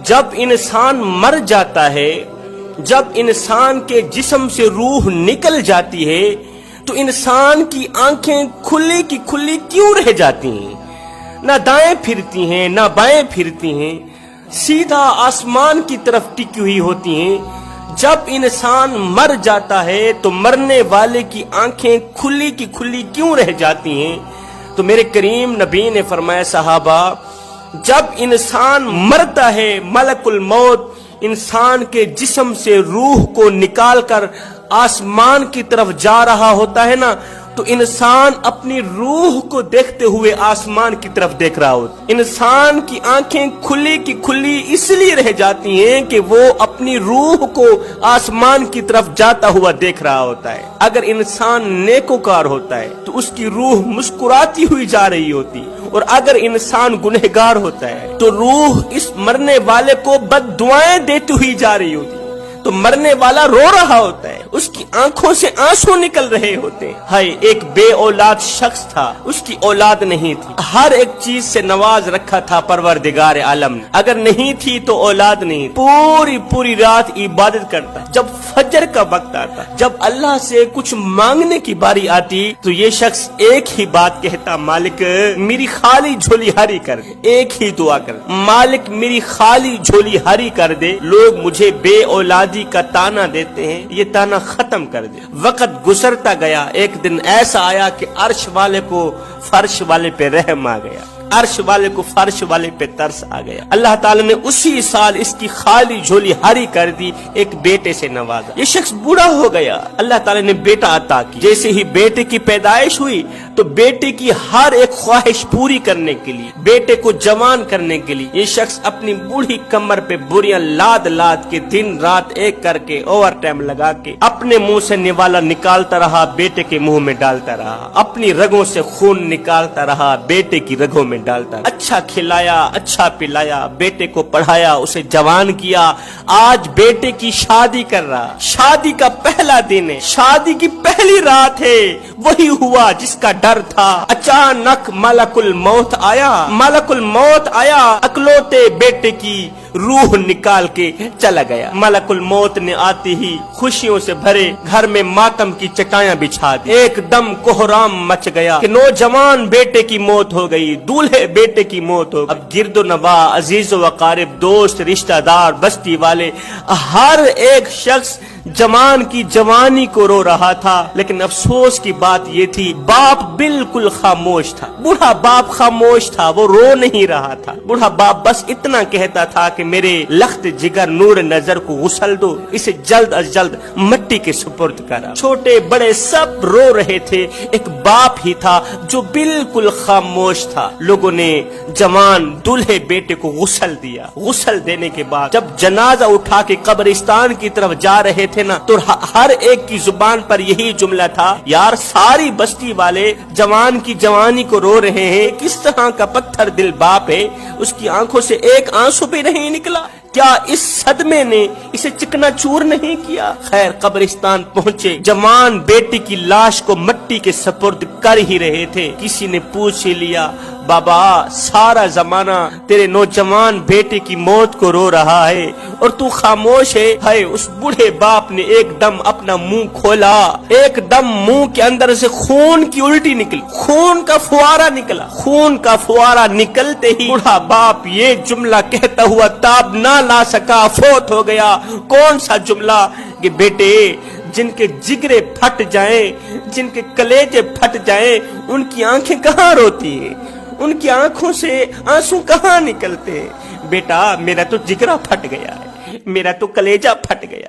جب انسان مر جاتا ہے، جب انسان کے جسم سے روح نکل جاتی ہے تو انسان کی آنکھیں کھلی کی کھلی کیوں رہ جاتی ہیں؟ نہ دائیں پھرتی ہیں نہ بائیں پھرتی ہیں، سیدھا آسمان کی طرف ٹکی ہوئی ہوتی ہیں۔ جب انسان مر جاتا ہے تو مرنے والے کی آنکھیں کھلی کی کھلی کیوں رہ جاتی ہیں؟ تو میرے کریم نبی نے فرمایا صحابہ، جب انسان مرتا ہے ملک الموت انسان کے جسم سے روح کو نکال کر آسمان کی طرف جا رہا ہوتا ہے نا، تو انسان اپنی روح کو دیکھتے ہوئے آسمان کی طرف دیکھ رہا ہوتا ہے۔ انسان کی آنکھیں کھلی کی کھلی اس لیے رہ جاتی ہیں کہ وہ اپنی روح کو آسمان کی طرف جاتا ہوا دیکھ رہا ہوتا ہے۔ اگر انسان نیکوکار ہوتا ہے تو اس کی روح مسکراتی ہوئی جا رہی ہوتی، اور اگر انسان گنہگار ہوتا ہے تو روح اس مرنے والے کو بد دعائیں دیتی ہوئی جا رہی ہوتی، تو مرنے والا رو رہا ہوتا ہے، اس کی آنکھوں سے آنسو نکل رہے ہوتے ہیں۔ ہائے، ایک بے اولاد شخص تھا، اس کی اولاد نہیں تھی، ہر ایک چیز سے نواز رکھا تھا پروردگار عالم نے، اگر نہیں تھی تو اولاد نہیں، پوری رات عبادت کرتا، جب فجر کا وقت آتا، جب اللہ سے کچھ مانگنے کی باری آتی تو یہ شخص ایک ہی بات کہتا، مالک میری خالی جھولی ہری کر دے، ایک ہی دعا کر دے، مالک میری خالی جھولی ہری کر دے، لوگ مجھے بے اولادی کا تانا دیتے ہیں، یہ تانا ختم کر دے۔ وقت گزرتا گیا، ایک دن ایسا آیا کہ عرش والے کو فرش والے پہ رحم آ گیا، عرش والے کو فرش والے پہ ترس آ گیا۔ اللہ تعالی نے اسی سال اس کی خالی جھولی ہری کر دی، ایک بیٹے سے نوازا۔ یہ شخص بوڑھا ہو گیا، اللہ تعالی نے بیٹا عطا کی۔ جیسے ہی بیٹے کی پیدائش ہوئی تو بیٹے کی ہر ایک خواہش پوری کرنے کے لیے، بیٹے کو جوان کرنے کے لیے، یہ شخص اپنی بوڑھی کمر پہ بوریاں لاد لاد کے دن رات ایک کر کے اوور ٹائم لگا کے اپنے منہ سے نوالا نکالتا رہا، بیٹے کے منہ میں ڈالتا رہا، اپنی رگوں سے خون نکالتا رہا، بیٹے کی رگوں میں ڈالتا رہا۔ اچھا کھلایا، اچھا پلایا، بیٹے کو پڑھایا، اسے جوان کیا۔ آج بیٹے کی شادی کر رہا، شادی کا پہلا دن ہے، شادی کی پہلی رات ہے، وہی ہوا جس کا ڈر تھا۔ اچانک ملک الموت آیا، ملک الموت آیا، اکلوتے بیٹے کی روح نکال کے چلا گیا۔ ملک الموت نے آتے ہی خوشیوں سے بھرے گھر میں ماتم کی چٹائیاں بچھا دی، ایک دم کوہرام مچ گیا کہ نوجوان بیٹے کی موت ہو گئی، دولہے بیٹے کی موت ہو گئی۔ اب گرد و نواح، عزیز و اقارب، دوست، رشتہ دار، بستی والے، ہر ایک شخص جوان کی جوانی کو رو رہا تھا، لیکن افسوس کی بات یہ تھی باپ بالکل خاموش تھا، بوڑھا باپ خاموش تھا، وہ رو نہیں رہا تھا۔ بوڑھا باپ بس اتنا کہتا تھا کہ میرے لخت جگر نور نظر کو غسل دو، اسے جلد از جلد مٹی کے سپرد کرا۔ چھوٹے بڑے سب رو رہے تھے، ایک باپ ہی تھا جو بالکل خاموش تھا۔ لوگوں نے جوان دولہے بیٹے کو غسل دیا، غسل دینے کے بعد جب جنازہ اٹھا کے قبرستان کی طرف جا رہے تھے نا، تو ہر ایک کی زبان پر یہی جملہ تھا، یار ساری بستی والے جوان کی جوانی کو رو رہے ہیں، کس طرح کا پتھر دل باپ ہے، اس کی آنکھوں سے ایک آنسو بھی نہیں نکلا، کیا اس صدمے نے اسے چکنا چور نہیں کیا؟ خیر قبرستان پہنچے، جوان بیٹی کی لاش کو مٹی کے سپرد کر ہی رہے تھے، کسی نے پوچھ ہی لیا، بابا سارا زمانہ تیرے نوجوان بیٹے کی موت کو رو رہا ہے اور تو خاموش ہے۔ ہائے، اس بوڑھے باپ نے ایک دم اپنا منہ کھولا، ایک دم منہ کے اندر سے خون کی الٹی نکلی، خون کا فوارہ نکلا، خون کا فوارہ نکلتے ہی بوڑھا باپ یہ جملہ کہتا ہوا تاب نہ لا سکا، فوت ہو گیا۔ کون سا جملہ؟ کہ بیٹے جن کے جگرے پھٹ جائیں، جن کے کلیجے پھٹ جائیں، ان کی آنکھیں کہاں روتی ہیں، ان کی آنکھوں سے آنسو کہاں نکلتے ہیں؟ بیٹا میرا تو جگرہ پھٹ گیا ہے، میرا تو کلیجہ پھٹ گیا